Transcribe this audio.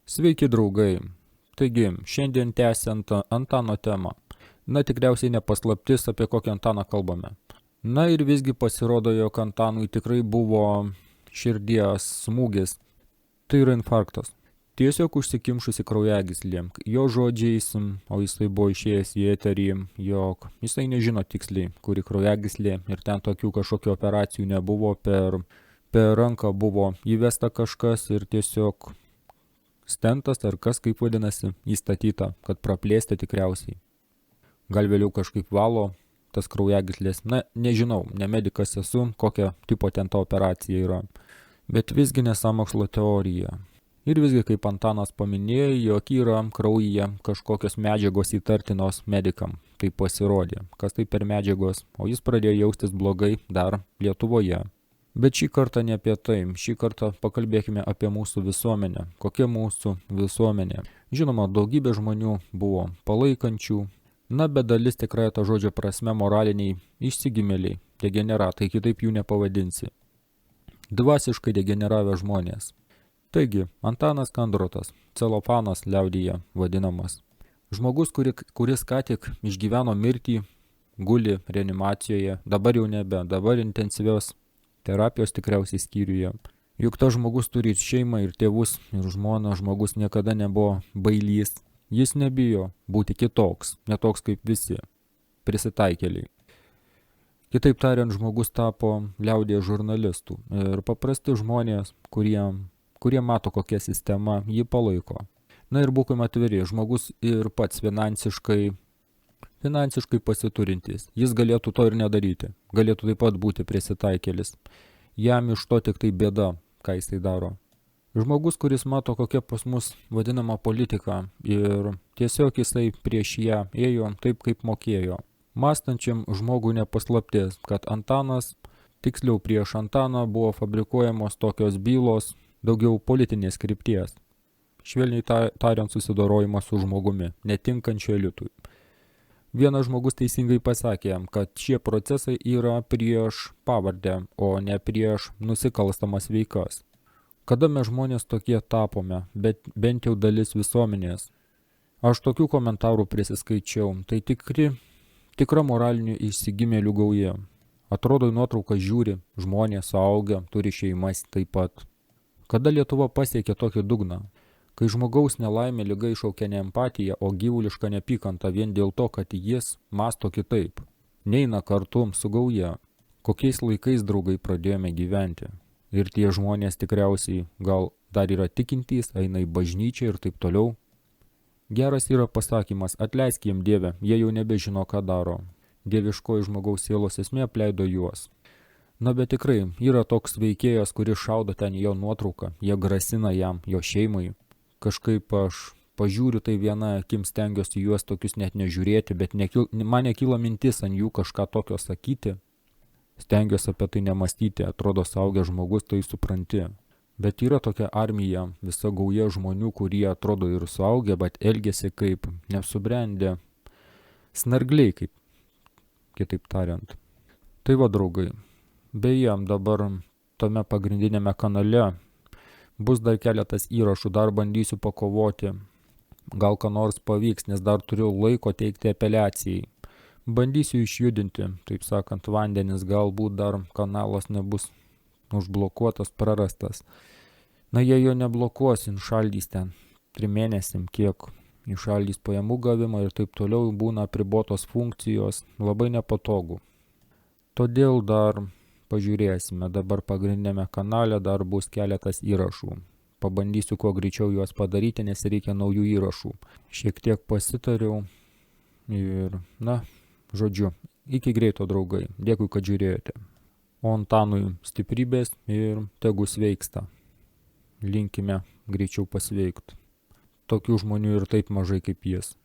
Sveiki draugai. Taigi, šiandien tęsiant Antano temą. Na, tikriausiai nepaslaptis, apie kokį Antaną kalbame. Na ir visgi pasirodo, jog Antanui tikrai buvo širdies smūgis. Tai yra infarktas. Tiesiog užsikimšusi kraujagyslė. Jo žodžiais, o jisai buvo išėjęs į eterį, jog jisai nežino tiksliai, kuri kraujagyslė ir ten tokių kažkokių operacijų nebuvo, per ranką buvo įvesta kažkas ir tiesiog stentas ar kas kaip vadinasi įstatyta, kad praplėsti tikriausiai. Gal vėliau kažkaip valo tas kraujagyslės. Na, nežinau, ne medikas esu, kokia tipo ten ta operacija yra. Bet visgi nesąmokslo teorija. Ir visgi, kaip Antanas paminėjo, jog yra kraujyje kažkokios medžiagos įtartinos medikam. Tai pasirodė. Kas tai per medžiagos? O jis pradėjo jaustis blogai dar Lietuvoje. Bet šį kartą ne apie tai. Šį kartą pakalbėkime apie mūsų visuomenę. Kokia mūsų visuomenė? Žinoma, daugybė žmonių buvo palaikančių. Na, bet dalis tikrai to žodžio prasme moraliniai išsigimėliai, degeneratai, kitaip jų nepavadinsi. Dvasiškai degeneravę žmonės. Taigi, Antanas Kandrotas, celofanas liaudyje vadinamas. Žmogus, kuris ką tik išgyveno mirtį, guli reanimacijoje, dabar jau nebe, dabar intensyvios terapijos tikriausiai skyriuje. Juk tas žmogus turi šeimą ir tėvus ir žmoną, žmogus niekada nebuvo bailys. Jis nebijo būti kitoks, ne toks kaip visi, prisitaikėliai. Kitaip tariant, žmogus tapo liaudės žurnalistų ir paprasti žmonės, kurie mato, kokia sistema jį palaiko. Na ir būkime atviri, žmogus ir pats finansiškai pasiturintis. Jis galėtų to ir nedaryti. Galėtų taip pat būti prisitaikėlis. Jam iš to tik tai bėda, ką jisai daro. Žmogus, kuris mato, kokia pas mus vadinama politika ir tiesiog jisai prieš ją ėjo taip, kaip mokėjo. Mąstančiam žmogui nepaslaptis, kad tiksliau prieš Antaną buvo fabrikuojamos tokios bylos daugiau politinės krypties. Švelniai tariant susidorojimas su žmogumi, netinkančiu elitui. Vienas žmogus teisingai pasakė, kad šie procesai yra prieš pavardę, o ne prieš nusikalstamas veikas. Kada mes žmonės tokie tapome, bet bent jau dalis visuomenės. Aš tokių komentarų prisiskaičiau, tai tikra moralinių išsigimėlių gauja. Atrodo, į nuotrauką žiūri, žmonės suaugę, turi šeimas taip pat. Kada Lietuva pasiekė tokį dugną? Kai žmogaus nelaimė liga iššaukia ne empatiją, o gyvulišką neapykantą vien dėl to, kad jis masto kitaip. Neina kartu su gauja. Kokiais laikais, draugai, pradėjome gyventi? Ir tie žmonės tikriausiai gal dar yra tikintys, eina į bažnyčią ir taip toliau. Geras yra pasakymas, atleisk jiem Dieve, jie jau nebežino, ką daro. Dieviškoji žmogaus sielos esmė apleido juos. Na, bet tikrai yra toks veikėjas, kuris šaudo ten jo nuotrauką, jie grasina jam, jo šeimai. Kažkaip aš pažiūriu tai vieną akim, stengiuosi juos tokius net nežiūrėti, bet man nekyla mintis ant jų kažką tokio sakyti. Stengiuosi apie tai nemastyti, atrodo suaugęs žmogus, tai supranti. Bet yra tokia armija, visa gauja žmonių, kurie atrodo ir suaugę, bet elgiasi kaip nesubrendę snargliai, kaip kitaip tariant. Tai va, draugai, beje, dabar tame pagrindinėme kanale bus dar keletas įrašų, dar bandysiu pakovoti. Gal ką nors pavyks, nes dar turiu laiko teikti apeliacijai. Bandysiu išjudinti, taip sakant, vandenis, galbūt dar kanalas nebus užblokuotas, prarastas. Na, jei jo neblokuos, šaldys ten 3 mėnesiam, kiek išaldys pajamų gavimą ir taip toliau, būna apribotos funkcijos, labai nepatogu. Todėl dar pažiūrėsime, dabar pagrindinėme kanale dar bus keletas įrašų. Pabandysiu kuo greičiau juos padaryti, nes reikia naujų įrašų. Šiek tiek pasitariau ir, žodžiu, iki greito, draugai. Dėkui, kad žiūrėjote. O Antanui stiprybės ir tegu sveiksta. Linkime greičiau pasveikti. Tokių žmonių ir taip mažai kaip jis.